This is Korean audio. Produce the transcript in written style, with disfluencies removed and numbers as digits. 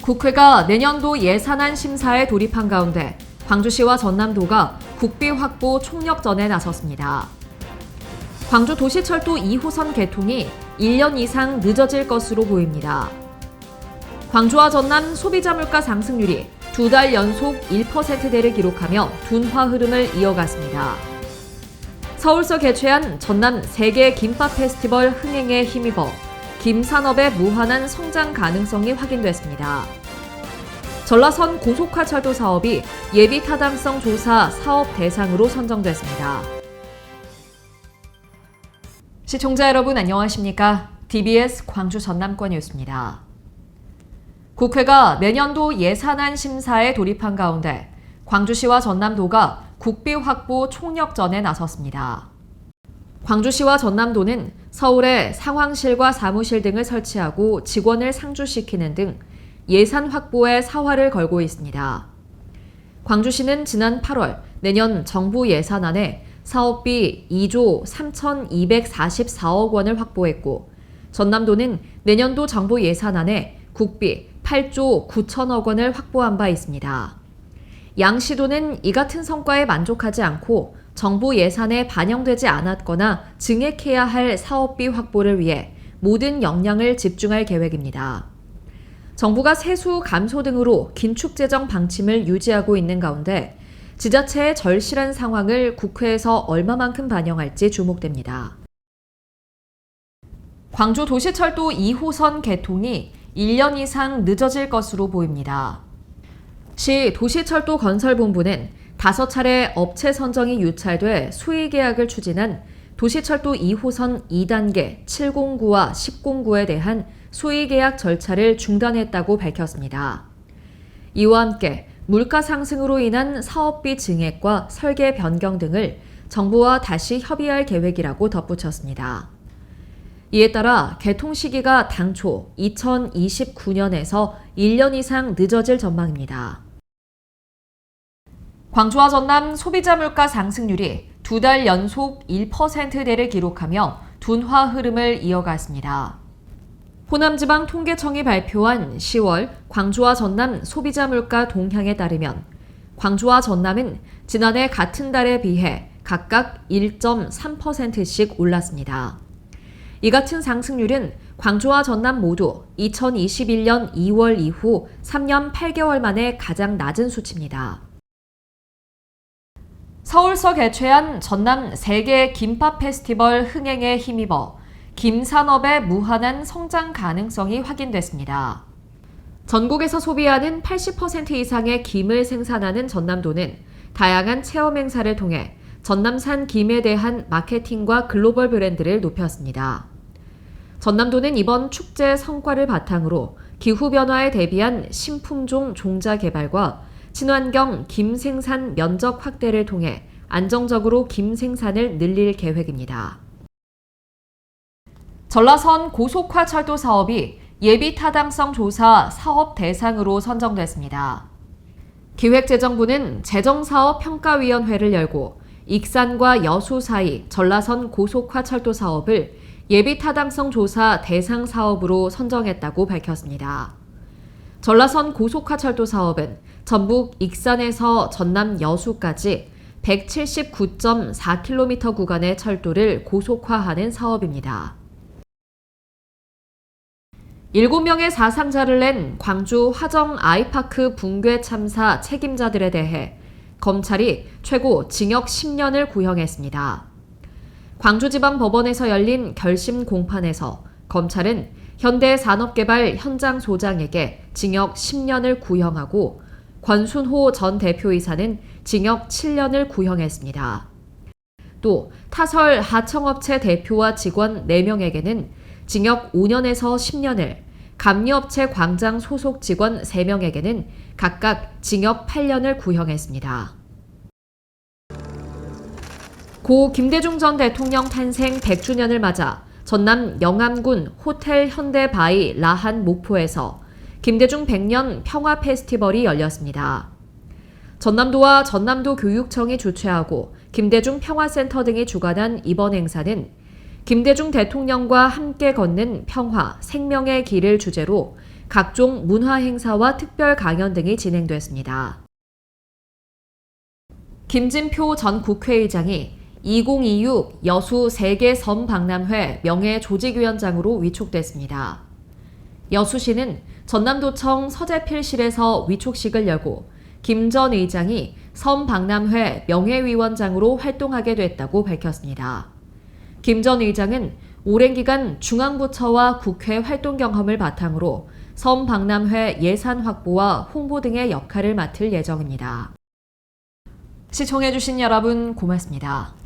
국회가 내년도 예산안 심사에 돌입한 가운데 광주시와 전남도가 국비 확보 총력전에 나섰습니다. 광주 도시철도 2호선 개통이 1년 이상 늦어질 것으로 보입니다. 광주와 전남 소비자 물가 상승률이 2달 연속 1%대를 기록하며 둔화 흐름을 이어갔습니다. 서울서 개최한 전남 세계 김밥 페스티벌 흥행에 힘입어 김산업의 무한한 성장 가능성이 확인됐습니다. 전라선 고속화철도 사업이 예비 타당성 조사 사업 대상으로 선정됐습니다. 시청자 여러분 안녕하십니까? DBS 광주 전남권 뉴스입니다. 국회가 내년도 예산안 심사에 돌입한 가운데 광주시와 전남도가 국비 확보 총력전에 나섰습니다. 광주시와 전남도는 서울에 상황실과 사무실 등을 설치하고 직원을 상주시키는 등 예산 확보에 사활을 걸고 있습니다. 광주시는 지난 8월 내년 정부 예산안에 사업비 2조 3,244억 원을 확보했고 전남도는 내년도 정부 예산안에 국비 8조 9천억 원을 확보한 바 있습니다. 양 시도는 이 같은 성과에 만족하지 않고 정부 예산에 반영되지 않았거나 증액해야 할 사업비 확보를 위해 모든 역량을 집중할 계획입니다. 정부가 세수 감소 등으로 긴축 재정 방침을 유지하고 있는 가운데 지자체의 절실한 상황을 국회에서 얼마만큼 반영할지 주목됩니다. 광주 도시철도 2호선 개통이 1년 이상 늦어질 것으로 보입니다. 시 도시철도 건설본부는 5차례 업체 선정이 유찰돼 수의 계약을 추진한 도시철도 2호선 2단계 709와 1009에 대한 수의 계약 절차를 중단했다고 밝혔습니다. 이와 함께 물가 상승으로 인한 사업비 증액과 설계 변경 등을 정부와 다시 협의할 계획이라고 덧붙였습니다. 이에 따라 개통 시기가 당초 2029년에서 1년 이상 늦어질 전망입니다. 광주와 전남 소비자 물가 상승률이 2달 연속 1%대를 기록하며 둔화 흐름을 이어갔습니다. 호남지방통계청이 발표한 10월 광주와 전남 소비자 물가 동향에 따르면 광주와 전남은 지난해 같은 달에 비해 각각 1.3%씩 올랐습니다. 이 같은 상승률은 광주와 전남 모두 2021년 2월 이후 3년 8개월 만에 가장 낮은 수치입니다. 서울서 개최한 전남 세계 김밥 페스티벌 흥행에 힘입어 김산업의 무한한 성장 가능성이 확인됐습니다. 전국에서 소비하는 80% 이상의 김을 생산하는 전남도는 다양한 체험 행사를 통해 전남산 김에 대한 마케팅과 글로벌 브랜드를 높였습니다. 전남도는 이번 축제 성과를 바탕으로 기후변화에 대비한 신품종 종자 개발과 친환경 김 생산 면적 확대를 통해 안정적으로 김 생산을 늘릴 계획입니다. 전라선 고속화철도 사업이 예비 타당성 조사 사업 대상으로 선정됐습니다. 기획재정부는 재정사업평가위원회를 열고 익산과 여수 사이 전라선 고속화철도 사업을 예비 타당성 조사 대상 사업으로 선정했다고 밝혔습니다. 전라선 고속화철도 사업은 전북 익산에서 전남 여수까지 179.4km 구간의 철도를 고속화하는 사업입니다. 7명의 사상자를 낸 광주 화정 아이파크 붕괴 참사 책임자들에 대해 검찰이 최고 징역 10년을 구형했습니다. 광주지방법원에서 열린 결심 공판에서 검찰은 현대산업개발 현장소장에게 징역 10년을 구형하고 권순호 전 대표이사는 징역 7년을 구형했습니다. 또 타설 하청업체 대표와 직원 4명에게는 징역 5년에서 10년을, 감리업체 광장 소속 직원 3명에게는 각각 징역 8년을 구형했습니다. 고 김대중 전 대통령 탄생 100주년을 맞아 전남 영암군 호텔 현대바이 라한 목포에서 김대중 100년 평화 페스티벌이 열렸습니다. 전남도와 전남도 교육청이 주최하고 김대중 평화센터 등이 주관한 이번 행사는 김대중 대통령과 함께 걷는 평화, 생명의 길을 주제로 각종 문화 행사와 특별 강연 등이 진행됐습니다. 김진표 전 국회의장이 2026 여수 세계 섬박람회 명예조직위원장으로 위촉됐습니다. 여수시는 전남도청 서재필실에서 위촉식을 열고 김 전 의장이 섬박람회 명예위원장으로 활동하게 됐다고 밝혔습니다. 김 전 의장은 오랜 기간 중앙부처와 국회 활동 경험을 바탕으로 섬박람회 예산 확보와 홍보 등의 역할을 맡을 예정입니다. 시청해주신 여러분 고맙습니다.